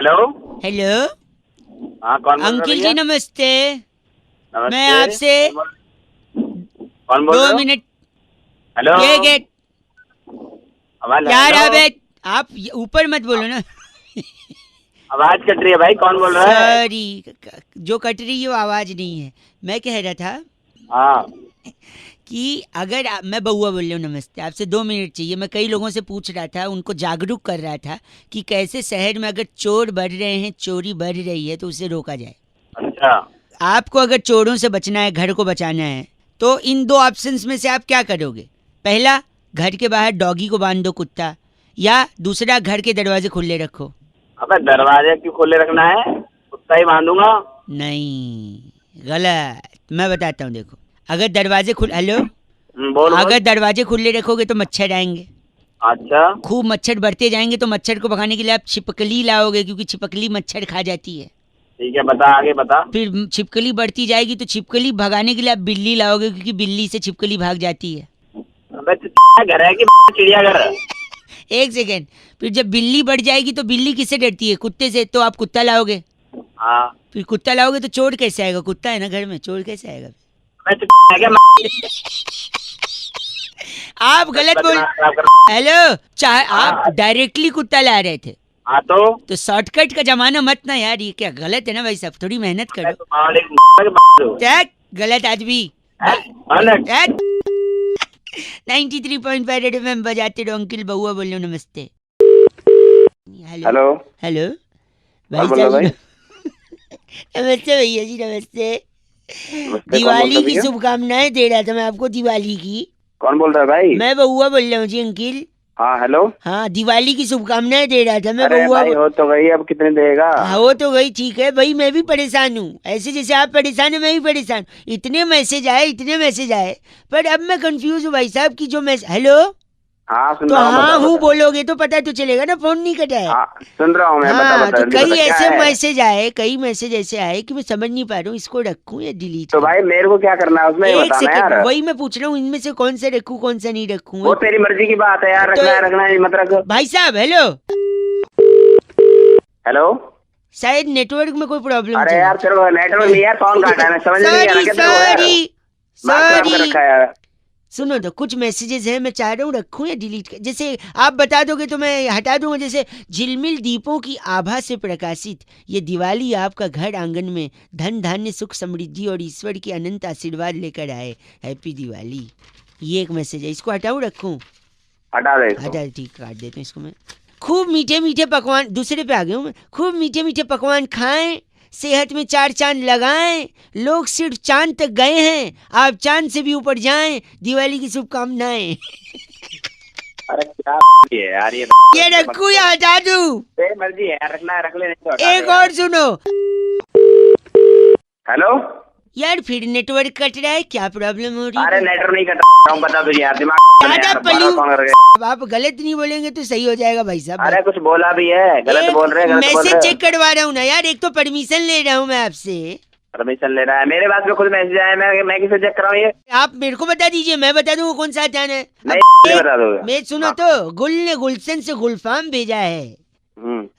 Hello. Hello हाँ, कौन बोल रहे अंकिल भैया? जी नमस्ते। नमस्ते। मैं आपसे कौन बोल रहे 2 हो? Minute hello. ये गेट आवाज यार हेलो। अबे आप ऊपर मत बोलो ना। आवाज कट रही है भाई, कौन बोल रहा है? सॉरी, जो कट रही है वो आवाज नहीं है। मैं कह रहा था हाँ। कि अगर मैं बउआ बोल रहा हूँ नमस्ते, आपसे 2 मिनट चाहिए। मैं कई लोगों से पूछ रहा था, उनको जागरूक कर रहा था कि कैसे शहर में अगर चोर बढ़ रहे हैं, चोरी बढ़ रही है तो उसे रोका जाए। अच्छा। आपको अगर चोरों से बचना है, घर को बचाना है, तो इन 2 ऑप्शंस में से आप क्या करोगे? पहला, घर के बाहर डॉगी को बांध दो, कुत्ता। या दूसरा, घर के दरवाजे खुले रखो। अबे दरवाजे क्यों खोले रखना है? कुत्ता ही बांधूंगा। नहीं, गलत। मैं बताता हूँ, देखो। अगर दरवाजे खुले, हेलो, बोल बोल। अगर दरवाजे खुले रखोगे तो मच्छर आएंगे। अच्छा। खूब मच्छर बढ़ते जाएंगे तो मच्छर को भगाने के लिए आप छिपकली लाओगे, क्योंकि छिपकली मच्छर खा जाती है। ठीक है, बता आगे बता। फिर छिपकली बढ़ती जाएगी तो छिपकली भगाने के लिए आप बिल्ली लाओगे, क्योंकि बिल्ली से छिपकली भाग जाती है। अबे घर है कि चिड़ियाघर? एक सेकेंड। फिर जब बिल्ली बढ़ जाएगी तो बिल्ली किससे डरती है? कुत्ते से। तो आप कुत्ता लाओगे। हाँ। फिर कुत्ता लाओगे तो चोर कैसे आएगा? कुत्ता है ना घर में, चोर कैसे आएगा? अबे है क्या? आप गलत बोल। दिमाग खराब कर। हेलो, चाहे आप हाँ। डायरेक्टली कुत्ता ला रहे थे हाँ तो शॉर्टकट का जमाना मत ना यार। ये क्या गलत है ना भाई साहब, थोड़ी मेहनत करो। तो टैक गलत आदमी। 93.5 रेड एफएम बजाते रहो। अंकिल बउआ बोल रहे हो नमस्ते। Hello hello. हेलो कौन भाई बोल रहा साहब है जी भाई? नमस्ते भैया जी, नमस्ते। नमस्ते, कौन बोल रहा दिवाली है की भैया? शुभकामनाएं दे रहा था मैं आपको, दिवाली की। कौन बोल रहा है भाई? मैं बउआ बोल रहा हूँ जी अंकिल। हाँ हेलो। हाँ, दिवाली की शुभकामनाएं दे रहा था मैं, अरे बउआ। भाई हो तो गई, अब कितने देगा? हाँ, वो तो गई, ठीक है भाई। मैं भी परेशान हूँ, ऐसे जैसे आप परेशान है मैं भी परेशान। इतने मैसेज आए, इतने मैसेज आए, पर अब मैं कंफ्यूज हूँ भाई साहब की जो मैसेज। हेलो। हाँ सुन तो रहा हूँ, हाँ बता हूँ बता। बोलोगे तो पता तो चलेगा ना, फोन नहीं कटा है। हाँ सुन रहा हूँ मैं, बता हाँ, बता तो जल्दी कई बता क्या ऐसे है। मैसेज आए, कई मैसेज ऐसे आए कि मैं समझ नहीं पा रहा हूँ इसको रखूँ या डिलीट तो करूँ। भाई मेरे को क्या करना है उसमें, ये एक बताना सेकेंड, यार। वही मैं पूछ रहा हूँ, इनमें से कौन सा रखूँ कौन सा नहीं रखूँ, वो वही। तेरी मर्जी की बात है यार, तो रखना है मत रख। भाई साहब हेलो, हेलो। शायद नेटवर्क में कोई प्रॉब्लम अरे चल यार तेरे को नेटवर्क नहीं है, फोन काटा है, मैं समझ में नहीं आ रहा सॉरी क्या तेरे को यार। सॉरी दिमाग खराब कर रखा सॉरी। है यार। सुनो तो, कुछ मैसेजेस हैं, मैं चाह रहा हूँ रखूं या डिलीट कर। जैसे आप बता दोगे तो मैं हटा दूंगा। जैसे, झिलमिल दीपों की आभा से प्रकाशित ये दिवाली आपका घर आंगन में धन धान्य सुख समृद्धि और ईश्वर की अनंत आशीर्वाद लेकर आए। हैप्पी दिवाली। ये एक मैसेज है, इसको हटाऊं रखूं? हटा दे इसको। हटा, ठीक, काट देता हूँ इसको मैं। खूब मीठे मीठे पकवान, दूसरे पे आ गया हूँ मैं। खूब मीठे मीठे पकवान खाएं, सेहत में 4 चांद लगाएं। लोग सिर्फ चांद तक गए हैं, आप चांद से भी ऊपर जाएं। दिवाली की शुभकामनाएं। अरे क्या है यार ये? ये रखूं या हटा दूं? तेरी मर्जी है यार, रखना है रख ले, नहीं तो हटा एक दे यार। और सुनो। हेलो। यार फिर नेटवर्क कट रहा है, क्या प्रॉब्लम हो रही अरे है? नेटवर्क नहीं कट रहा हूँ, बता तुझे यार, दिमाग ज्यादा यार, बार पल्लू। फोन करके। आप गलत नहीं बोलेंगे तो सही हो जाएगा भाई साहब। अरे कुछ बोला भी है, गलत एक बोल रहे हैं, गलत बोल मैसेज रहे चेक हैं। करवा रहा हूँ ना यार, एक तो परमिशन ले रहा हूँ मैं आपसे। परमिशन ले रहा है? मेरे पास में खुद मैसेज आया, मैं किसे चेक कराऊँ ये? आप मेरे को बता दीजिए, मैं बता दूंगा कौन सा हटाना है। अब नहीं बता दोगे? मैं सुनो हाँ। तो, गुल ने गुलशन से गुलफाम भेजा है,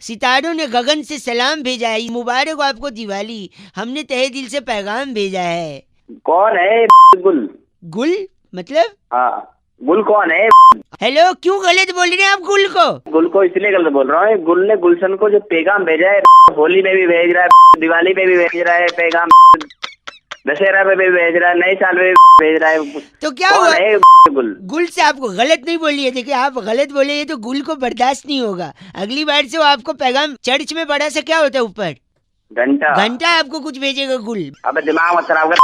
सितारों ने गगन से सलाम भेजा है। मुबारक हो आपको दिवाली, हमने तहे दिल से पैगाम भेजा है। कौन है गुल? गुल मतलब? हाँ, गुल कौन है? हेलो, क्यों गलत बोल रहे हैं आप गुल को? गुल को इसलिए गलत बोल रहा हूँ, गुल ने गुलशन को जो पैगाम भेजा है, होली में भी भेज रहा है, दिवाली में भी भेज रहा है पैगाम, दशहरा में भी भेज रहा है, नए साल में भी भेज रहा है। तो क्या कौन हुआ? है गुल? गुल से आपको गलत नहीं बोलिए, देखिए आप गलत बोले ये तो गुल को बर्दाश्त नहीं होगा। अगली बार से वो आपको पैगाम, चर्च में बड़ा सा क्या होता है ऊपर, घंटा। घंटा आपको कुछ भेजेगा गुल। अबे दिमाग मत खराब कर,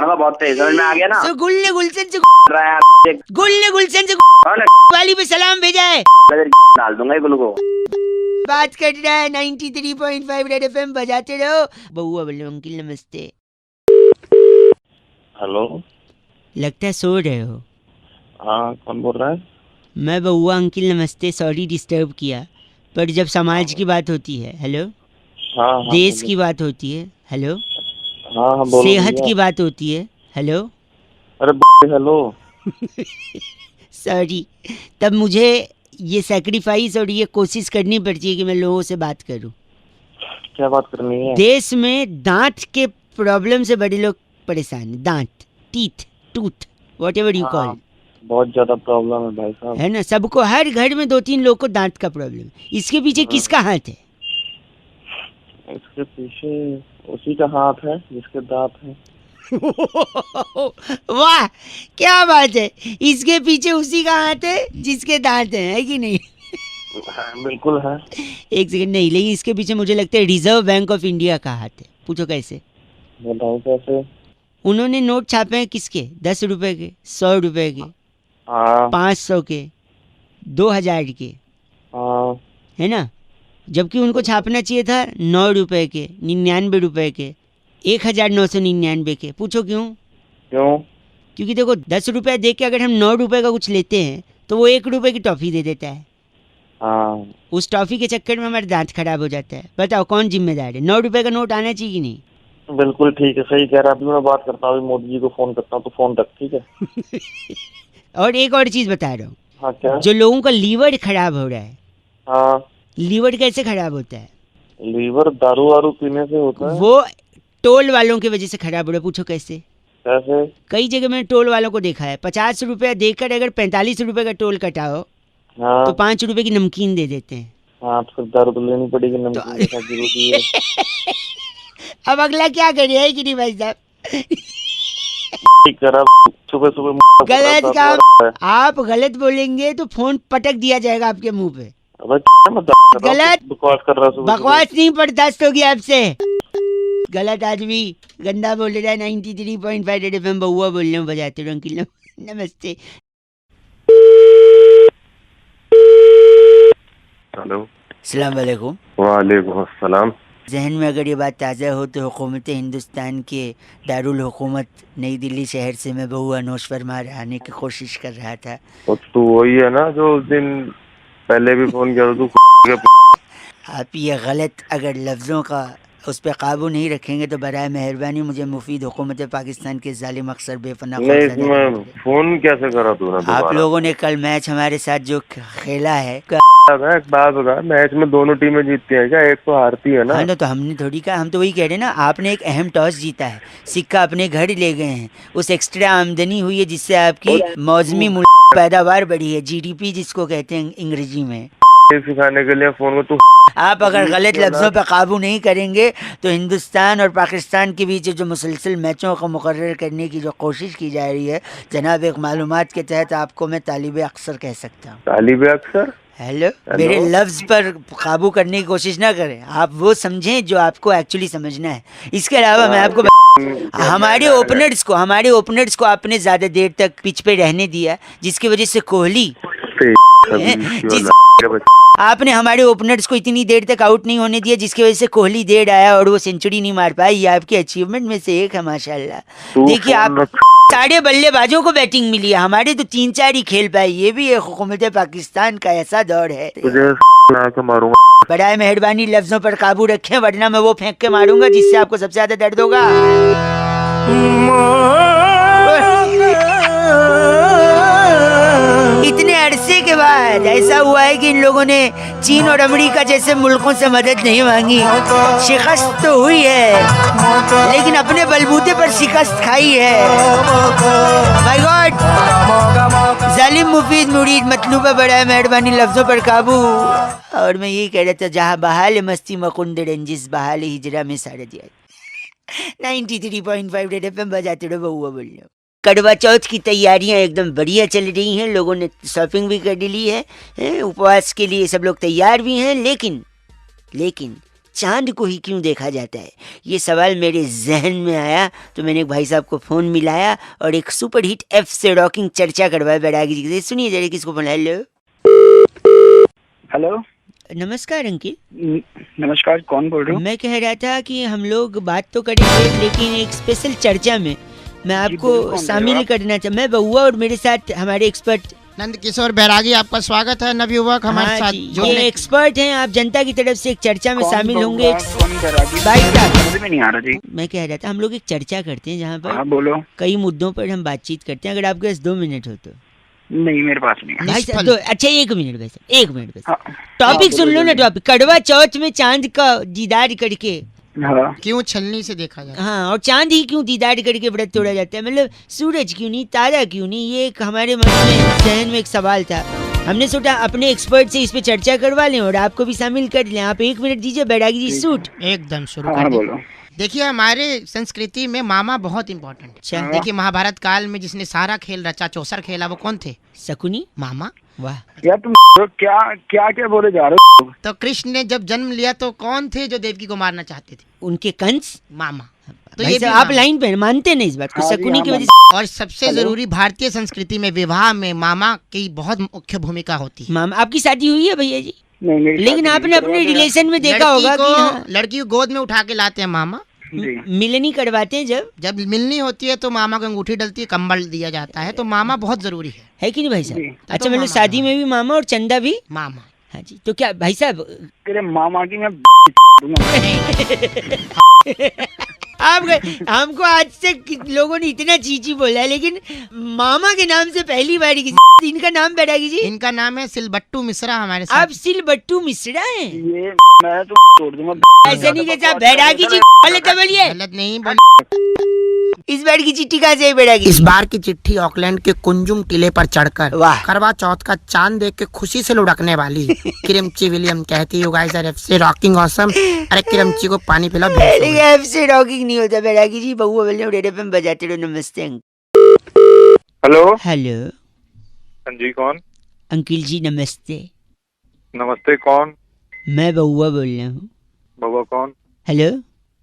बहुत तेज, समझ में आ गया ना? तो गुल ने गुलशन से रहा है गुल ने गुलशन से कौन है? वाली पे सलाम भेजा है। डाल दूंगा ये गुल को। बात कर रहा है 93.5 रेड एफएम बजाते रहो। बउआ बोलो अंकिल नमस्ते। हेलो। लगता है सो रहे हो। हाँ कौन बोल रहा है? मैं बउआ अंकिल नमस्ते, सॉरी डिस्टर्ब किया, पर जब समाज की बात होती है, हेलो, हाँ हाँ देश बोलो। की बात होती है, हेलो, हाँ हाँ बोलो सेहत भैया। की बात होती है, हेलो, अरे हेलो। सॉरी, तब मुझे ये सैक्रिफाइस और ये कोशिश करनी पड़ती है कि मैं लोगों से बात करूं। क्या बात करनी है? देश में दांत के प्रॉब्लम से बड़े लोग परेशान हैं। दांत, teeth, tooth, what ever you call, बहुत ज्यादा प्रॉब्लम है भाई साहब। है ना। सबको, हर घर में 2-3 लोग को दांत का प्रॉब्लम है। इसके पीछे किसका हाथ है? इसके पीछे उसी का हाथ है जिसके दांत है। वाह, क्या बात है। इसके पीछे उसी का हाथ है जिसके दांत है कि नहीं? हाँ, बिल्कुल है। एक सेकंड, नहीं, लेकिन इसके पीछे मुझे लगता है रिजर्व बैंक ऑफ इंडिया का हाथ है। पूछो कैसे? बताओ कैसे? उन्होंने नोट छापे हैं किसके? 10 रुपए के, 100 रुपए के, हाँ 500 के, 2000 के, हाँ है ना। जबकि उनको छापना चाहिए था 9 रुपए के, 99 रुपए के, 1999 के। पूछो क्यों? क्यों? क्योंकि देखो, 10 रुपए दे के अगर हम 9 रुपए का कुछ लेते हैं तो वो 1 रुपए की टॉफी दे देता है। हाँ उस टॉफी के चक्कर में हमारा दांत खराब हो जाता है। बताओ कौन जिम्मेदार है? 9 रुपए का नोट आना चाहिए कि नहीं? बिल्कुल ठीक है, सही कह रहा है। अभी मैं बात करता हूँ, अभी मोदी जी को फोन करता हूँ, तो फोन रख, ठीक है। और एक और चीज बता रहा हूँ, हाँ क्या? जो लोगों का लीवर खराब हो रहा है, हाँ लीवर कैसे खराब होता है? लीवर दारू वारू पीने से होता है। वो टोल वालों की वजह से खराब हो रहा है। पूछो कैसे? कैसे? कई जगह मैंने टोल वालों को देखा है, 50 रुपया देकर अगर 45 रुपए का टोल कटाओ हाँ तो 5 रुपए की नमकीन दे देते हैं। हाँ, तो फिर दारू तो लेनी पड़ेगी, नमकीन के साथ जरूरी है। अब अगला क्या करे, है कि नहीं भाई साहब? ठीक करा, सुबह सुबह गलत काम। आप गलत बोलेंगे तो फोन पटक दिया जाएगा आपके मुंह पे। गलत बकवास कर रहा हूँ। बकवास नहीं, बर्दाश्त होगी आपसे। गलत आदमी गंदा बोल रहा है। 93.5 रेड एफएम बहुआ बोल रहे हूँ, बजाते रहो अंकिल। नमस्ते। हेलो, अस्सलाम वालेकुम। वालेकुम अस्सलाम। जहन में अगर ये बात ताज़ा हो तो हुकूमत हिंदुस्तान के दारुल हुकूमत नई दिल्ली शहर से मैं बहुआ नौश फरमा आने की कोशिश कर रहा था। तो तू वही है ना जो उस दिन पहले भी फोन किया था तू? आप ये गलत अगर लफ्ज़ों का उस पर काबू नहीं रखेंगे तो बराए मेहरबानी मुझे मुफीद हुकूमत पाकिस्तान के जालिम अक्सर बेपनाह नहीं, इसमें फोन कैसे करा तूने? आप लोगों ने कल मैच हमारे साथ जो खेला है, एक बात बता, मैच में दोनों टीमें जीतती हैं क्या? एक तो हारती है ना। हाँ ना, तो हमने थोड़ी कहा, हम तो वही कह रहे हैं ना, आपने एक अहम टॉस जीता है, सिक्का अपने घर ले गए हैं, उस एक्स्ट्रा आमदनी हुई है जिससे आपकी मौसमी पैदावार बढ़ी है, जीडीपी जिसको कहते हैं अंग्रेजी में। सिखाने के लिए फोन में तू आप अगर गलत लफ्ज़ों पर काबू नहीं करेंगे तो हिंदुस्तान और पाकिस्तान के बीच जो मुसलसल मैचों को मुकर्रर करने की जो कोशिश की जा रही है जनाब, एक मालूमात के तहत आपको मैं तालिब अक्सर कह सकता हूँ। तालिब अक्सर? हेलो, मेरे लफ्ज़ पर काबू करने की कोशिश ना करें, आप वो समझें जो आपको एक्चुअली समझना है। इसके अलावा मैं आपको हमारे ओपनर्स को आपने ज़्यादा देर तक पिच पे रहने दिया, जिसकी वजह से कोहली आपने हमारे ओपनर्स को इतनी देर तक आउट नहीं होने दिया, जिसकी वजह से कोहली देर आया और वो सेंचुरी नहीं मार पाया। ये आपके अचीवमेंट में से एक है माशाल्लाह। देखिए, आप सारे बल्लेबाजों को बैटिंग मिली है, हमारे तो 3-4 ही खेल पाए। ये भी एक हुकूमत पाकिस्तान का ऐसा दौर है। मारूंगा। बड़ाए मेहरबानी लफ्जों पर काबू रखें, वरना मैं वो फेंक के मारूंगा जिससे आपको सबसे ज्यादा दर्द होगा। इतने अरसे के बाद ऐसा हुआ है कि इन लोगों ने चीन और अमेरिका जैसे मुल्कों से मदद नहीं मांगी। शिकस्त तो हुई है लेकिन अपने बलबूते पर शिकस्त खाई है। माय गॉड, जालिम मुफीद मुरीद मतलूबा बड़ा मेहरबानी लफ्जों पर काबू। और मैं यही कह रहा था, जहाँ बहाल मस्ती मकुंद रंजिस बहाल हिजरा में सारा दिया। 93.5 रेड एफएम बजाते रहो, बहुआ बोल रहा हूं। करवा चौथ की तैयारियां एकदम बढ़िया चल रही हैं, लोगों ने शॉपिंग भी कर ली है, उपवास के लिए सब लोग तैयार भी हैं। लेकिन चांद को ही क्यों देखा जाता है, ये सवाल मेरे जहन में आया तो मैंने एक भाई साहब को फ़ोन मिलाया और एक सुपर हिट एफ से रॉकिंग चर्चा करवाया बैरागी जी से। सुनिए जरा किसको फोन। हेलो, नमस्कार अंकिल। नमस्कार, कौन बोल रहे हो? मैं कह रहा था कि हम लोग बात तो करेंगे लेकिन एक स्पेशल चर्चा में मैं आपको शामिल करना चाहता। मैं बहुआ और मेरे साथ हमारे एक्सपर्ट नंद किशोर बैरागी, आपका स्वागत है नवयुवक हमारे साथ ये एक्सपर्ट हैं। आप जनता की तरफ से एक चर्चा में शामिल होंगे। भाई साहब में नहीं आ रहा जी। मैं कह रहा था हम लोग एक चर्चा करते हैं जहाँ पर बोलो। कई मुद्दों पर हम बातचीत करते हैं, अगर आपके पास 2 मिनट हो तो। नहीं मेरे पास नहीं है। भाई साहब निष्फल। तो अच्छा एक मिनट भाई साहब, एक मिनट बस। हाँ, टॉपिक हाँ, सुन लो बोलो ना, जल्दी। टॉपिक कड़वा चौथ में चांद का दीदार करके। हाँ क्यों छलनी से देखा जाए? हाँ, और चांद ही क्यों दीदार करके व्रत तोड़ा जाता है, मतलब सूरज क्यों नहीं, तारा क्यों नहीं, ये एक हमारे मन में जहन में एक सवाल था। हमने सोचा अपने एक्सपर्ट से इस पे चर्चा करवा लें और आपको भी शामिल कर लें। आप एक मिनट दीजिए बैरागी जी, सूट। एकदम शुरू हाँ कर दे। बोलो। देखिए हमारे संस्कृति में मामा बहुत इम्पोर्टेंट। अच्छा। देखिए महाभारत काल में जिसने सारा खेल रचा, चौसर खेला, वो कौन थे? शकुनी। मामा। वाह। यार तुम क्या क्या क्या बोले जा रहे हो? तो कृष्ण ने जब जन्म लिया तो कौन थे जो देवकी को मारना चाहते थे? उनके कंस। मामा। तो भाई ये भी साहब आप मामा। लाइन पे मानते नहीं इस बात को, हाँ जी, शकुनी हाँ, की वजह से। और सबसे हेलो? जरूरी भारतीय संस्कृति में विवाह में मामा की बहुत मुख्य भूमिका होती है। मामा आपकी शादी हुई है भैया जी? नहीं मेरी लेकिन शादी आपने नहीं अपने करवा दो रिलेशन में देखा होगा कि हाँ, लड़की को गोद में उठा के लाते हैं मामा। यार। जी मिलनी करवाते हैं जब, जब मिलनी होती है तो मामा को अंगूठी डलती है, कंबल दिया जाता है, तो मामा बहुत जरूरी है। है कि नहीं भाई जी। साहब? तो अच्छा मतलब मामा शादी का। में भी मामा और चंदा भी। मामा। हाँ जी, तो क्या भाई साहब तेरे मामा की मैं दूंगा। आप हमको आज से लोगों ने इतना चीची बोला है, लेकिन मामा के नाम से पहली बार किसी इनका नाम बैरागी जी। इनका नाम है सिलबट्टू मिश्रा हमारे आप साथ। सिलबट्टू मिश्रा हैं? ये मैं तो तोड़ दूंगा। ऐसे नहीं कहता बैरागी जी, बोले तो बोलिए। गलत नहीं बोल। इस बार की चिट्ठी कहाँ से है बैरागी? इस बार की चिट्ठी ऑकलैंड के कुंजुम टीले पर चढ़कर वाह। करवा चौथ का चांद देख के खुशी से लुढ़कने वाली किरमची विलियम कहती है, you guys are absolutely rocking awesome. अरे किरमची को पानी पिला। लेकिन ऐसे रॉकिंग नहीं होता बैरागी जी, बहुआ बोलने रेडियो पे बजाते रहो। नमस्ते हेलो। हेलो हाँ जी, कौन? अंकिल जी नमस्ते, नमस्ते, कौन? मैं बहुआ बोल रहा हूँ। बाबा कौन? हेलो,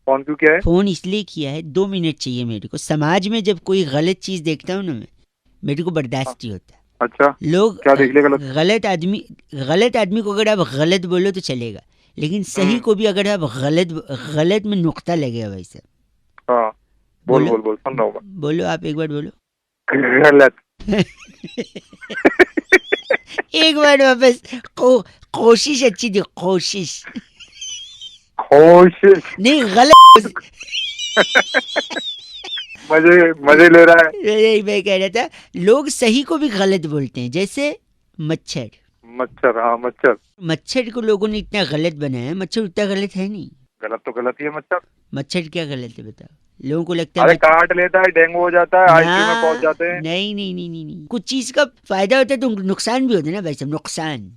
कौन क्यों क्या है? फोन इसलिए किया है, 2 मिनट चाहिए मेरे को। समाज में जब कोई गलत चीज देखता हूँ ना मैं, मेरे को बर्दाश्त नहीं होता। अच्छा, लोग क्या देख लिया गलत? गलत आदमी को अगर आप गलत बोलो तो चलेगा, लेकिन सही को भी अगर आप गलत में नुक्ता लगेगा भाई साहब। हाँ, बोल बोलो। बोल बोल, सुन रहा हूँ बोलो, आप एक बार बोलो। मैं। गलत। एक बार वापस कोशिश अच्छी थी, कोशिश कोशिश। नहीं, गलत। मजे ले रहा है। यही मैं कह रहा था, लोग सही को भी गलत बोलते हैं, जैसे मच्छर। मच्छर, हाँ मच्छर। मच्छर को लोगों ने इतना गलत बनाया है, मच्छर उतना गलत है नहीं। गलत तो गलत ही है मच्छर। मच्छर क्या गलत है बताओ? लोगों को लगता है अरे काट लेता है, डेंगू हो जाता है, आईसीयू में पहुंच जाते हैं। नहीं नहीं नहीं नहीं नहीं, कुछ चीज का फायदा होता है तो नुकसान भी होता है ना भाई साहब। नुकसान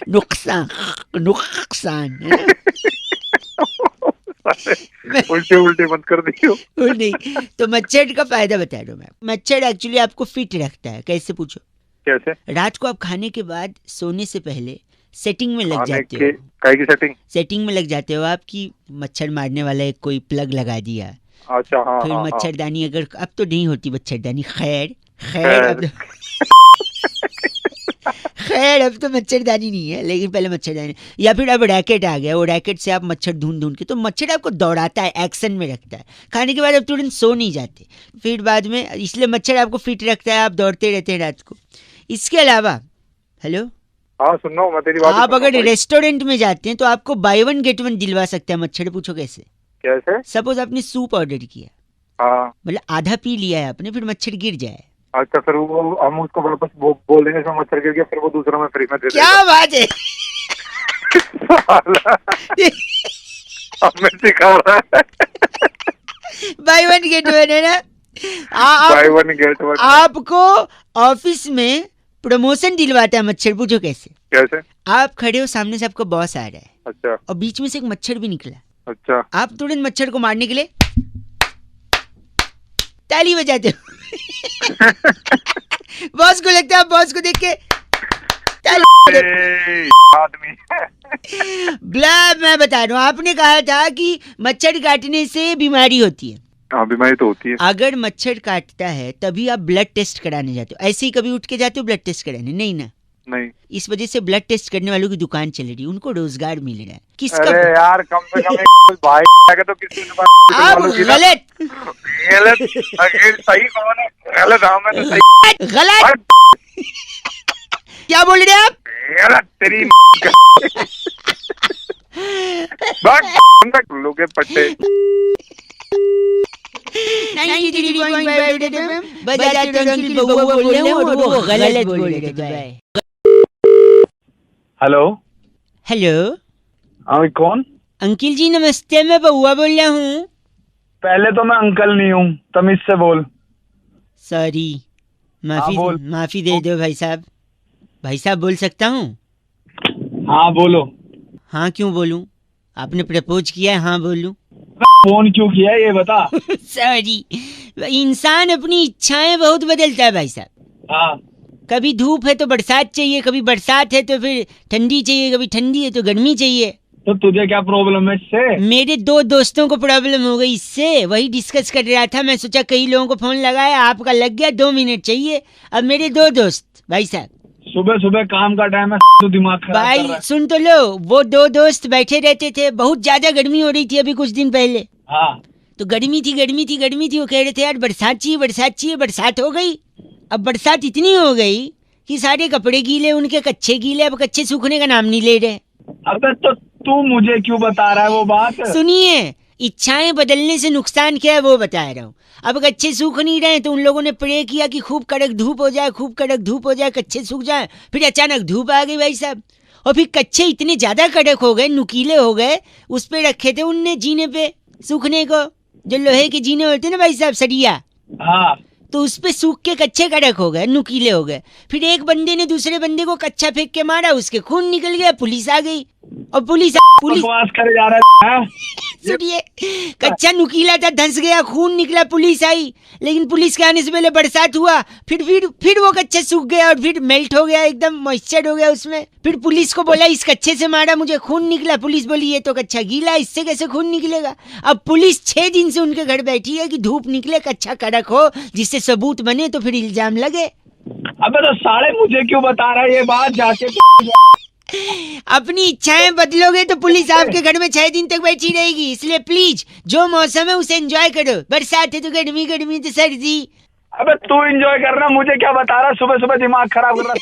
नुकसान नुकसान है ना? उल्टे उल्टे मत कर दियो। वो नहीं, तो मच्छर का फायदा बता रहा हूँ मैं। मच्छर एक्चुअली आपको फिट रखता है। कैसे पूछो? कैसे? रात को आप खाने के बाद सोने से पहले सेटिंग में लग खाने जाते के हो। काय की सेटिंग? सेटिंग में लग जाते हो आपकी, मच्छर मारने वाला एक कोई प्लग लगा दिया, अच्छा, हाँ फिर हाँ हाँ। मच्छरदानी, अगर अब तो नहीं होती मच्छरदानी, खैर खैर अब खैर अब तो मच्छरदानी नहीं है, लेकिन पहले मच्छरदानी। या फिर अब रैकेट आ गया, वो रैकेट से आप मच्छर ढूंढ ढूंढ के, तो मच्छर आपको दौड़ाता है, एक्शन में रखता है। खाने के बाद आप तुरंत सो नहीं जाते फिर बाद में, इसलिए मच्छर आपको फिट रखता है, आप दौड़ते रहते हैं रात को। इसके अलावा, हेलो, हाँ सुन रहा हूँ मैं तेरी बात। आप अगर रेस्टोरेंट में जाते हैं तो आपको बाय 1 गेट 1 दिलवा सकता है मच्छर। पूछो कैसे? कैसे? सपोज आपने सूप ऑर्डर किया, हाँ, मतलब आधा पी लिया है आपने, फिर मच्छर गिर जाए। अच्छा, फिर वो हम उसको वापस बोल देंगे इसमें मच्छर गिर गया, फिर वो दूसरा में फ्री में दे देगा। क्या बात है? हमें सिखा रहा है। बाय 1 गेट 1 है ना? By 1 gate 1। आपको ऑफिस में प्रमोशन दिलवाता है मच्छर। पूछो कैसे? कैसे? आप खड़े हो, सामने से आपका बॉस आ रहा है अच्छा और बीच में से एक मच्छर भी निकला, अच्छा। आप तुरंत मच्छर को मारने के लिए ताली बजाते हो। बॉस को लगता है, बॉस को देख के ताली ए, आदमी। मैं बता रहा हूँ, आपने कहा था कि मच्छर काटने से बीमारी होती है। हाँ, बीमारी तो होती है। अगर मच्छर काटता है तभी आप ब्लड टेस्ट कराने जाते हो। ऐसे ही कभी उठ के जाते हो ब्लड टेस्ट कराने? नहीं ना। नहीं। इस वजह से ब्लड टेस्ट करने वालों की दुकान चल रही है, उनको रोजगार मिल रहा है। किसका? अरे यार, कम से कम एक भाई आगे तो किसी ने बात आप मालूम की ना। गलत गलत। सही कौन है? गलत। हाँ, मैं तो सही। गलत क्या बोल रहे हैं आप? गलत तेरी। लोगे पट्टे। 93.5 रेड एफएम बजाते रहो अंकिल बउआ बोल रहे हैं और वो गलत बोल रहे हैं। हेलो हेलो हाँ कौन? अंकिल जी नमस्ते, मैं बउआ बोल रहा हूँ। पहले तो मैं अंकल नहीं हूँ, तमीज से बोल। सॉरी, बोल। माफी दे दो भाई साहब। भाई साहब बोल सकता हूँ? हाँ बोलो। हाँ क्यों बोलूं? आपने प्रपोज किया है, हाँ बोलूं? फोन क्यों किया ये बता। सॉरी, इंसान अपनी इच्छाएं बहुत बदलता है भाई साहब। हाँ कभी धूप है तो बरसात चाहिए, कभी बरसात है तो फिर ठंडी चाहिए, कभी ठंडी है तो गर्मी चाहिए। तो तुझे क्या प्रॉब्लम है इससे? मेरे 2 दोस्तों को प्रॉब्लम हो गई इससे, वही डिस्कस कर रहा था। मैं सोचा कई लोगों को फोन लगाया, आपका लग गया, 2 मिनट चाहिए। अब मेरे 2 दोस्त भाई साहब, सुबह सुबह काम का टाइम है तो दिमाग खराब कर रहा भाई है। सुन तो लो, वो 2 दोस्त बैठे रहते थे। बहुत ज्यादा गर्मी हो रही थी अभी कुछ दिन पहले, हाँ तो गर्मी थी। वो कह रहे थे यार बरसात चाहिए। बरसात हो गई। अब बरसात इतनी हो गई कि सारे कपड़े गीले, उनके कच्चे गीले। अब कच्चे सूखने का नाम नहीं ले रहे। अबे तो तू मुझे क्यों बता रहा है वो बात? सुनिए, इच्छाएं बदलने से नुकसान क्या है वो बता रहा हूँ। अब कच्चे सूख नहीं रहे तो उन लोगों ने प्रे किया कि खूब कड़क धूप हो जाए, कच्चे सूख जाए। फिर अचानक धूप आ गई भाई साहब, और फिर कच्चे इतने ज्यादा कड़क हो गए, नुकीले हो गए। उस पे रखे थे उनने जीने पे सूखने को, जो लोहे के जीने होते हैं ना भाई साहब, सरिया, हाँ तो उस पे सूख के कच्चे कड़क हो गए, नुकीले हो गए। फिर एक बंदे ने दूसरे बंदे को कच्चा फेंक के मारा, उसके खून निकल गया। पुलिस आ गई और पुलिस बकवास करे जा रहा है। सुनिए, कच्चा नुकीला था, धंस गया, खून निकला, पुलिस आई। लेकिन पुलिस के आने से पहले बरसात हुआ, फिर वो कच्चा सूख गया और फिर मेल्ट हो गया, एकदम मॉइस्चर हो गया उसमें। फिर पुलिस को बोला इस कच्चे से मारा, मुझे खून निकला। पुलिस बोली ये तो कच्चा गीला, इससे कैसे खून निकलेगा? अब पुलिस 6 दिन से उनके घर बैठी है कि धूप निकले, कच्चा कड़क हो, जिससे सबूत बने तो फिर इल्जाम लगे। अबे तो साले मुझे क्यों बता रहा है ये बात? जाके अपनी इच्छाएं बदलोगे तो पुलिस आपके घर में 6 दिन तक बैठी रहेगी। इसलिए प्लीज, जो मौसम है उसे एंजॉय करो। बरसात है तो गर्मी, गर्मी तो सर्दी। अबे तू एंजॉय करना, मुझे क्या बता रहा? सुबह सुबह दिमाग खराब कर रहा है।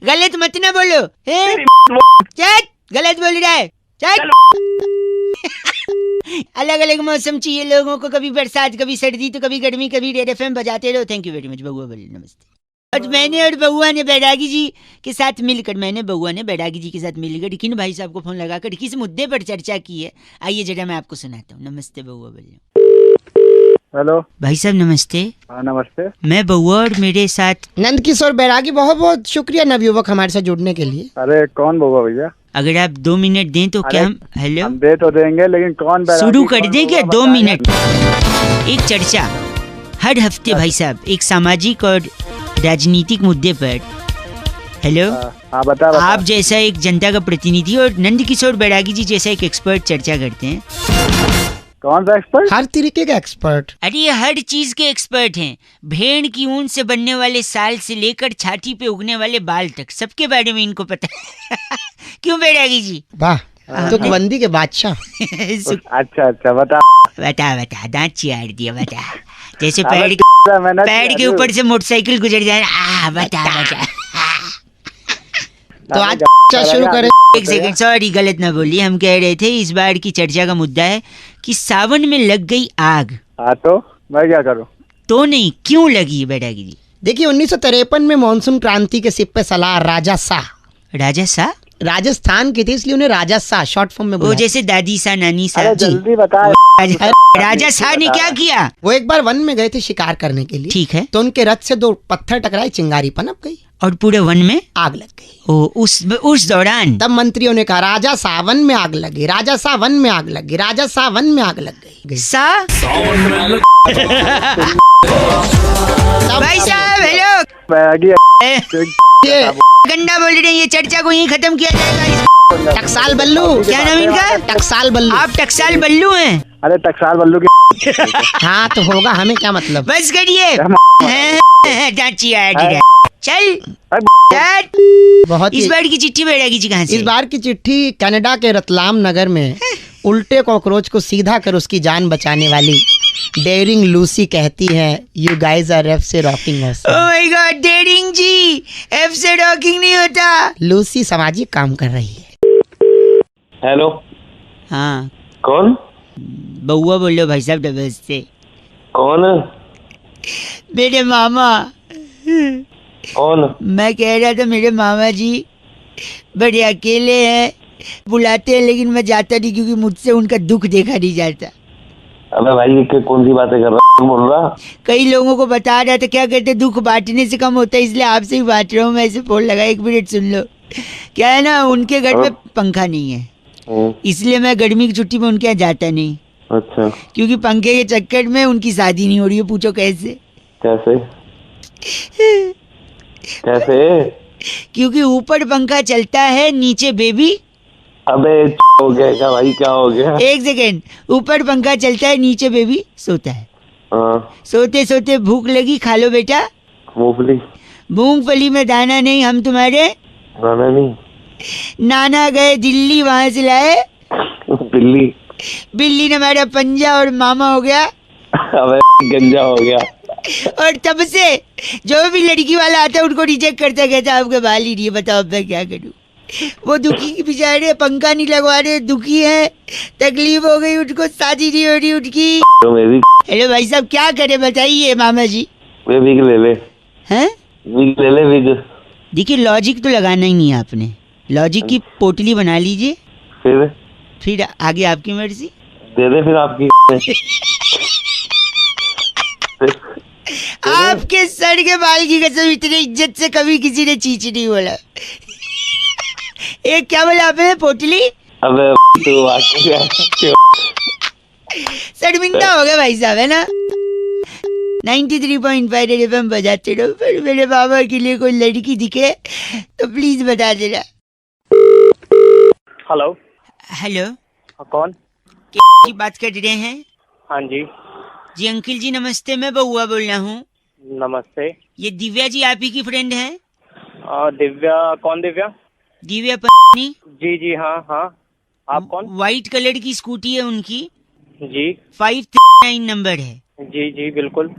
गलत मत ना बोलो, चल गलत बोल रहा है, चल। अलग अलग मौसम चाहिए लोगों को, कभी बरसात, कभी सर्दी, तो कभी गर्मी, कभी रेड एफएम बजाते रहो। थैंक यू वेरी मच बउआ बोले, नमस्ते। और मैंने और बउआ ने बैरागी जी के साथ मिलकर किन भाई साहब को फोन लगाकर किस मुद्दे पर चर्चा की है, आइए जरा मैं आपको सुनाता हूँ। नमस्ते बउआ बोले। हेलो भाई साहब नमस्ते। हाँ नमस्ते। मैं बउआ और मेरे साथ नंद किशोर बैरागी, बहुत बहुत शुक्रिया नवयुवक हमारे साथ जुड़ने के लिए। अरे कौन बउआ भैया? अगर आप 2 मिनट दें तो क्या हम हेलो हम दे तो देंगे, लेकिन कौन शुरू कर दें क्या? 2 मिनट। एक चर्चा हर हफ्ते भाई साहब, एक सामाजिक और राजनीतिक मुद्दे पर। हेलो हाँ बता। आप जैसा एक जनता का प्रतिनिधि और नंद किशोर बैरागी जी जैसा एक एक्सपर्ट चर्चा करते हैं। कौन सा एक्सपर्ट? हर तरीके का एक्सपर्ट। अरे ये हर चीज के एक्सपर्ट हैं। भेड़ की ऊन से बनने वाले साल से लेकर छाती पे उगने वाले बाल तक, सबके बारे में इनको पता है। क्यों बैरागी जी? वाह, तो बंदी के बादशाह। अच्छा बता। बता, दांत चियाड़ दिया, बता। जैसे पैर के ऊपर से मोटरसाइकिल गुजर जाए। बता। तो आज शुरू करें। एक सेकंड, सॉरी गलत ना बोलिए। हम कह रहे थे इस बार की चर्चा का मुद्दा है कि सावन में लग गई आग। हाँ तो मैं क्या करूँ? तो नहीं, क्यों लगी बैरागी जी? देखिए 1953 में मानसून क्रांति के सिप पे सलार राजा शाह राजस्थान की थी, इसलिए उन्हें राजा शाह शॉर्ट फॉर्म में वो जैसे दादी सा, नानी सा। अरे जल्दी बता। राजा शाह ने क्या किया? वो एक बार वन में गए थे शिकार करने के लिए। ठीक है। तो उनके रथ से 2 पत्थर टकराए, चिंगारी पनप गई और पूरे वन में आग लग गई। उस दौरान तब मंत्रियों ने कहा राजा शाह वन में आग लगी, राजा शाह वन में आग लगी, राजा शाह वन में आग लग गई। भाई साहब हेलो, गंदा बोल रहे हैं। ये चर्चा को यहीं खत्म किया जाएगा। टकसाल बल्लू। क्या नाम इनका? टकसाल बल्लू। आप टकसाल बल्लू हैं? अरे टकसाल बल्लू की। हाँ तो होगा, हमें क्या मतलब। बस करिए। चल बहुत। इस बार की चिट्ठी बैरागी जी कहाँ से? इस बार की चिट्ठी कनाडा के रतलाम नगर में उल्टे कॉकरोच को सीधा कर उसकी जान बचाने वाली डेयरिंग लूसी कहती है, यू गाइज आर एफ से rocking us. Oh my god, daring ji, F से रॉकिंग नहीं होता। लूसी सामाजिक काम कर रही है। हेलो हाँ कौन? बउआ बोलो भाई साहब डबल से। कौन? मेरे मामा। कौन? मैं कह रहा था मेरे मामा जी बड़े अकेले हैं, बुलाते हैं लेकिन मैं जाता नहीं क्योंकि मुझसे उनका दुख देखा नहीं जाता। अबे भाई ये कौन सी बातें कर रहा है, बोल रहा? कई लोगों को बता रहा था क्या कहते दुख बांटने से कम होता है, इसलिए आपसे ही बांट रहा हूँ मैं। ऐसे फोन लगा, 1 मिनट सुन लो। क्या है ना, उनके घर में पंखा नहीं है, इसलिए मैं गर्मी की छुट्टी में उनके यहाँ जाता नहीं। अच्छा। क्योंकि पंखे के चक्कर में उनकी शादी नहीं हो रही है। पूछो कैसे? कैसे? कैसे? क्योंकि ऊपर पंखा चलता है, नीचे बेबी। अबे हो गया क्या भाई, क्या हो गया? 1 सेकेंड। ऊपर पंखा चलता है, नीचे बेबी सोता है। हाँ। सोते सोते भूख लगी, खा लो बेटा मूंगफली। मूंगफली में दाना नहीं, हम तुम्हारे नाना नहीं। नाना गए दिल्ली, वहां से लाए बिल्ली। बिल्ली ने हमारा पंजा और मामा हो गया। अबे गंजा हो गया। और तब से जो भी लड़की वाला आता है उनको रिजेक्ट करता, कहता आपके बाल ही नहीं है, बताओ अब मैं क्या करूं। वो दुखी बेचारे, पंखा नहीं लगवा रहे, दुखी है, तकलीफ हो गई उनको, शादी नहीं हो रही उनकी। तो मेरी हेलो भाई साहब क्या करे बताइए मामा जी। वे विग ले ले। हैं? विग ले ले विग। देखिए लॉजिक तो लगाना ही नहीं है आपने, लॉजिक की पोटली बना लीजिए, फिर आगे आपकी मर्जी। दे दे फिर आपकी। आपके सर के बाल की कसम, इतनी इज्जत से कभी किसी ने चीच नहीं बोला। एक क्या बोला आपने, पोटली? अबे तू आके शर्मिंदा हो गया भाई साहब, है ना। 93.5 FM बजाते रहो। फिर मेरे बाबा के लिए कोई लड़की दिखे तो प्लीज बता देना। हेलो। हेलो, कौन? की बात कर रहे हैं? हाँ जी। जी अंकिल जी नमस्ते, मैं बउआ बोल रहा हूँ। नमस्ते। ये दिव्या जी आप ही की फ्रेंड है? दिव्या? कौन दिव्या? दिव्या पत्नी। जी जी हाँ हाँ। आप कौन? व्हाइट कलर की स्कूटी है उनकी, जी 539 नंबर है। जी जी बिल्कुल।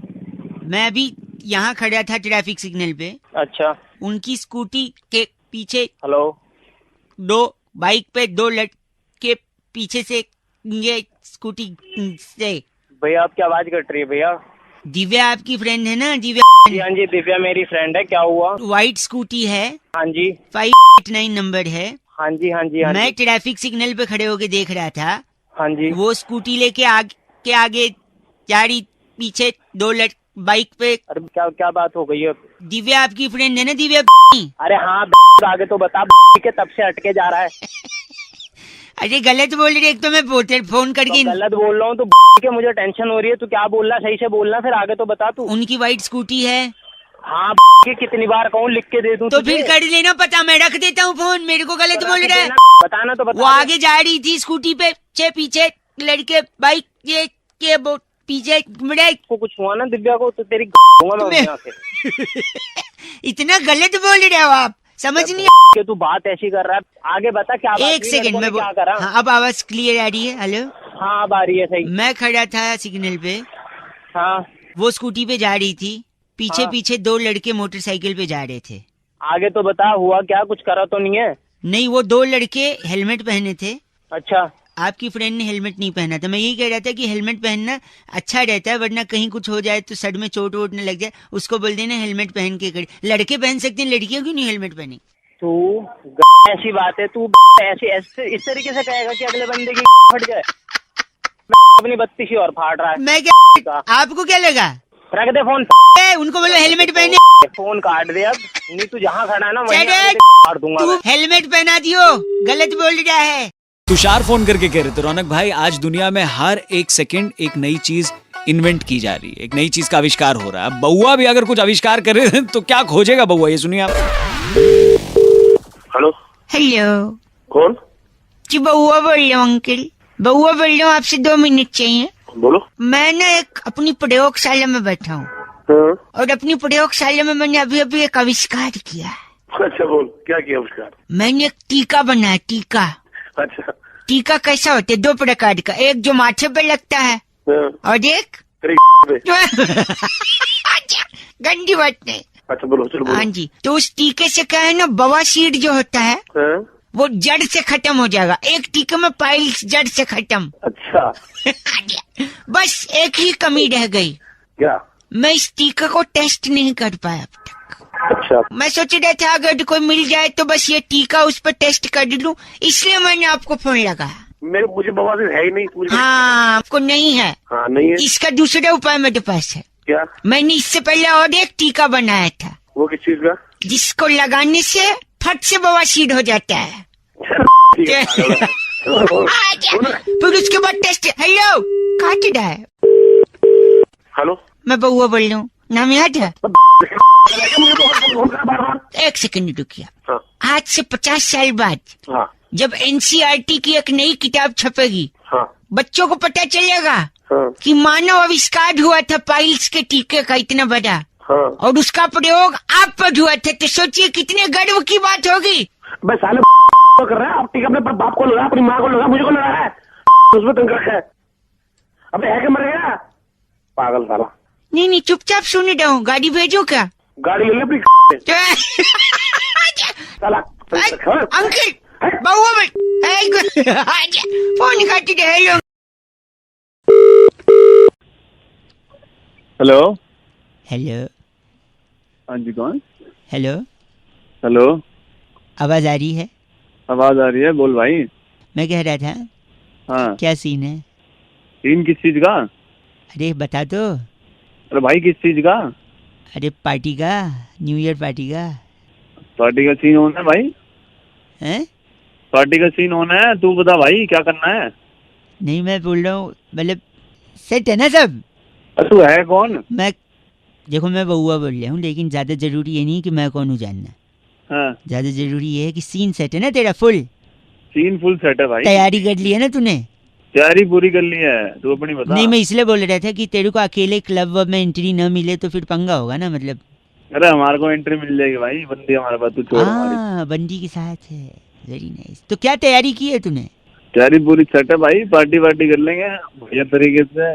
मैं अभी यहाँ खड़ा था ट्रैफिक सिग्नल पे। अच्छा। उनकी स्कूटी के पीछे हेलो। 2 बाइक पे 2 लड़के पीछे से ये स्कूटी से। भैया आपकी आवाज कट रही है भैया। दिव्या आपकी फ्रेंड है ना? दिव्या जी हाँ जी, दिव्या मेरी फ्रेंड है। क्या हुआ? व्हाइट स्कूटी है, हाँ जी 589 नंबर है। हाँ जी हाँ जी हाँ मैं जी ट्रैफिक सिग्नल पे खड़े होके देख रहा था, हाँ जी। वो स्कूटी लेके आगे जा रही, पीछे 2 बाइक पे। अरे क्या क्या बात हो गई है? दिव्या आपकी फ्रेंड है ना? दिव्या अरे हाँ आगे तो बता के तब से अटके जा रहा है। अरे गलत बोल रही है, एक तो मैं फोन करके तो गलत बोल रहा हूँ तो के मुझे टेंशन हो रही है। तू क्या बोल रहा है, सही से बोलना, फिर आगे तो बता तू। उनकी व्हाइट स्कूटी है। हाँ के कितनी बार कहूँ, लिख के दे दूँ तो फिर कर लेना पता, मैं रख देता हूँ फोन। मेरे को गलत बोल रहा है। बताना तो बता। वो आगे जा रही थी स्कूटी पे, पीछे लड़के बाइक ये के पीछे को कुछ हुआ ना दिव्या को तो तेरी दूंगा मैं यहाँ से। इतना गलत बोल रहे हो आप, समझ नहीं कि तू बात ऐसी कर रहा है। आगे बता क्या बात? 1 सेकंड में क्या करा? हाँ, अब आवाज क्लियर आ रही है? हेलो हाँ अब आ रही है सही। मैं खड़ा था सिग्नल पे, हाँ वो स्कूटी पे जा रही थी, पीछे हाँ। पीछे 2 लड़के मोटरसाइकिल पे जा रहे थे। आगे तो बता, हुआ क्या? कुछ करा तो नहीं है? नहीं, वो 2 लड़के हेलमेट पहने थे। अच्छा। आपकी फ्रेंड ने हेलमेट नहीं पहना था। मैं यही कह रहा था कि हेलमेट पहनना अच्छा रहता है, वरना कहीं कुछ हो जाए तो सर में चोट वोट न लग जाए। उसको बोल देना हेलमेट पहन के खड़े। लड़के पहन सकते हैं, लड़कियां क्यों नहीं हेलमेट पहनी? तू ऐसी बात है, तू ऐसे इस तरीके से कहेगा कि अगले बंदे की फट जाए? अपनी बत्ती सी और फाड़ रहा है। मैं क्या, आपको क्या लगा? रख दे फोन। उनको बोलो हेलमेट पहने। फोन काट दे अब, नहीं तू जहाँ खड़ा है ना वहीं चले, आके काट दूंगा तू मैं। हेलमेट पहना दियो, गलत बोल रहा है। तुषार फोन करके कह रहे थे, रौनक भाई आज दुनिया में हर 1 सेकंड एक नई चीज इन्वेंट की जा रही है, एक नई चीज का आविष्कार हो रहा है। बउआ भी अगर कुछ आविष्कार करे तो क्या खोजेगा बउआ, ये सुनिए आप। हेलो। हेलो कौन? जी बउआ बोल रहा हूँ अंकल, बउआ बोल रहा हूँ, आपसे 2 मिनट चाहिए। बोलो। मैं ना एक अपनी प्रयोगशाला में बैठा हूँ और अपनी प्रयोगशाला में मैंने अभी एक आविष्कार किया। अच्छा बोल, क्या किया आविष्कार? मैंने एक टीका बनाया, टीका। अच्छा। टीका कैसा होता है? 2 प्रकार का, एक जो माथे पे लगता है और एक गंदी बात नहीं। अच्छा बोलो, चलो बोलो। हाँ जी, तो उस टीके से क्या है ना, बवासीर जो होता है वो जड़ से खत्म हो जाएगा। एक टीके में पाइल्स जड़ से खत्म। अच्छा। अच्छा बस एक ही कमी रह गई, क्या? मैं इस टीका को टेस्ट नहीं कर पाया अब तक। अच्छा मैं सोच रहा था अगर कोई मिल जाए तो बस ये टीका उस पर टेस्ट कर लूं, इसलिए मैंने आपको फोन लगाया। मुझे बवासीर है ही नहीं। मुझे हाँ, आपको नहीं है? हाँ नहीं है। इसका दूसरा उपाय मेरे पास है। क्या? मैंने इससे पहले और एक टीका बनाया था, वो किस चीज का? जिसको लगाने से फट से बवासीर हो जाता है। ठीक है, फिर उसके बाद टेस्ट। हेलो, काट रहा है। हेलो, मैं बउआ बोल रहा हूँ, नाम याद है? एक सेकंड रुकिए। हाँ। आज से 50 साल बाद हाँ जब एनसीईआरटी की एक नई किताब छपेगी, हाँ बच्चों को पता चलेगा हाँ कि मानव आविष्कार हुआ था पाइल्स के टीके का इतना बड़ा, हाँ। और उसका प्रयोग आप पर हुआ था, तो सोचिए कितने गर्व की बात होगी। बस साले कर रहा है। आप टीका अपने बाप को लगा, अपनी माँ को लगा, मुझे को लगा है, उसमें तंग रखा है। अबे है क्या, मर गया पागल साला। नहीं नहीं, चुपचाप सुन रहा हूँ। गाड़ी भेजो क्या? गाड़ी ले ले अपनी साला। अंकल, बउआ फोन काटी दे। Hello hello. हेलो हाँ जी, कौन? हेलो, हेलो, आवाज आ रही है? आवाज आ रही है, बोल भाई। मैं कह रहा था, हाँ, क्या सीन है? सीन किस चीज का? अरे बता दो। अरे भाई किस चीज का? अरे पार्टी का, न्यू ईयर पार्टी का। पार्टी का सीन होना है भाई, हैं? पार्टी का सीन होना है। तू बता भाई क्या करना है? नहीं, मैं बोल रहा हूँ मतलब सेट है ना सब? अरे तू है कौन? मैं देखो, मैं बउआ बोल रहा हूँ, लेकिन ज्यादा जरूरी ये नहीं कि मैं कौन हूँ जानना। हाँ, ज्यादा जरूरी ये है कि सीन सेट है ना तेरा फुल? सीन फुल सेट है भाई। तैयारी कर ली है ना तूने? तैयारी पूरी कर ली है, तू अपनी बता। नहीं, मैं इसलिए बोल रहा था कि तेरे को अकेले क्लब वब में एंट्री न मिले तो फिर पंगा होगा ना, मतलब। अरे हमारे को एंट्री मिल जाएगी भाई, बंदी हमारे पास, तू छोड़ हमारी। हाँ, बंदी के साथ है। Very nice. तो क्या तैयारी की है तूने? तैयारी पूरी सेट है भाई, पार्टी वार्टी कर लेंगे बढ़िया तरीके से।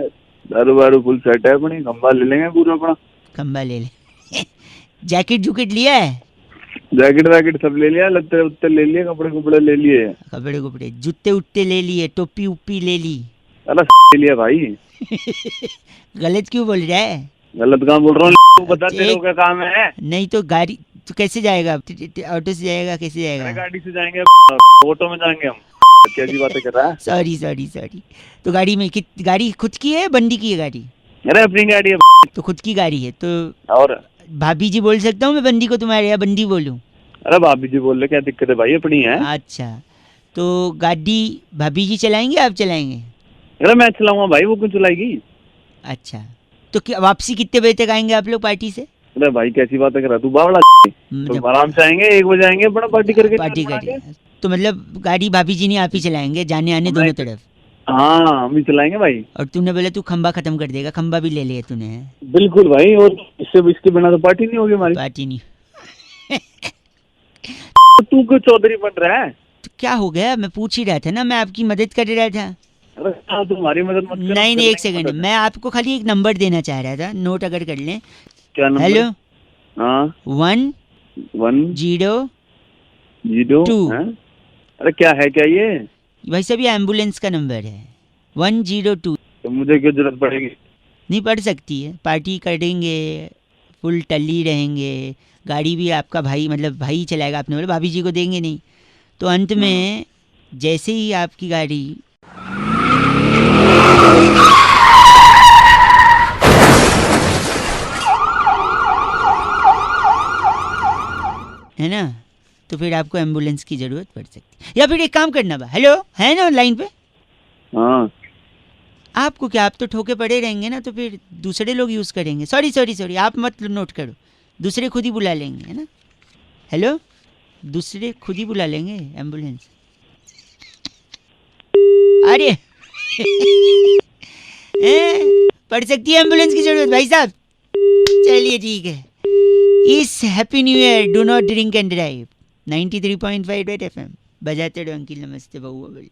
दारू वारू फुल सेट है अपनी, खंबा ले लेंगे पूरा अपना। खंबा ले ले। जैकेट जुकेट लिया है? जैकेट वैकेट सब ले लिया, लत्ते उत्ते ले लिए, कपड़े कुपड़े ले लिए। कपड़े कुपड़े, जूते उट्टे ले लिए, टोपी उप्पी ले ली? अरे ले लिया भाई। गलत क्यों बोल रहा है? गलत काम बोल रहा हूँ, तू बता तेरे को क्या काम है? नहीं तो गाड़ी तो कैसे जाएगा? ऑटो से जाएगा? कैसे अरे जाएगा? गाड़ी से जाएंगे, ऑटो में जाएंगे हम। कैसी बातें कर रहा है? Sorry sorry sorry. तो गाड़ी में गाड़ी खुद की है बंदी की है गाड़ी? अरे अपनी गाड़ी है। तो खुद की गाड़ी है तो और भाभी जी बोल सकता हूँ मैं बंदी को तुम्हारे, या बंदी बोलूँ? अरे भाभी जी बोल रहे, क्या दिक्कत है भाई, अपनी है। अच्छा, तो गाड़ी भाभी जी चलाएंगे आप चलाएंगे? अरे मैं चलाऊंगा भाई, वो क्यों चलाएगी? अच्छा, तो क्या वापसी कितने बजे तक आएंगे आप लोग पार्टी से? अरे भाई कैसी बातें कर रहा तू, बावड़ा। मतलब तो आराम से आएंगे, 1 बजे आएंगे, बड़ा पार्टी करके। पार्टी करिए तो मतलब गाड़ी भाभी जी नहीं आप ही चलाएंगे जाने आने दोनों तरफ? हाँ हम ही चलाएंगे भाई। और तूने बोला तू खंबा खत्म कर देगा, खंबा भी ले लिया तूने? है बिल्कुल भाई, और इसके बिना तो पार्टी नहीं होगी हमारी। पार्टी नहीं। तू क्यों चौधरी बन रहा है? तो क्या हो गया? मैं पूछ ही रहा था ना, मैं आपकी मदद कर रहा था। अरे हाँ, तुम्हारी मदद मत कर। नहीं नहीं, एक सेकंड, मैं आपको खाली एक नंबर देना चाह रहा था, नोट अगर कर लें। क्या नंबर? हेलो, हाँ 1 0 0 2। अरे क्या है क्या ये? भाई साहब ये एम्बुलेंस का नंबर है, 102। तो मुझे क्यों जरूरत पड़ेगी? नहीं पड़ सकती है, पार्टी करेंगे, फुल टल्ली रहेंगे, गाड़ी भी आपका भाई मतलब भाई चलाएगा, आपने बोला भाभी जी को देंगे नहीं, तो अंत में जैसे ही आपकी गाड़ी है ना, तो फिर आपको एम्बुलेंस की जरूरत पड़ सकती है। या फिर एक काम करना बा, हेलो है ना लाइन पे? हाँ आपको क्या, आप तो ठोके पड़े रहेंगे ना, तो फिर दूसरे लोग यूज़ करेंगे। सॉरी सॉरी सॉरी, आप मत नोट करो, दूसरे खुद ही बुला लेंगे, है ना? हेलो, दूसरे खुद ही बुला लेंगे एम्बुलेंस। अरे पड़ सकती है एम्बुलेंस की जरूरत भाई साहब। चलिए ठीक है, इस happy new year do not drink and drive 93.5 FM बजाते रहो। अंकिल नमस्ते, बउआ बोलिए।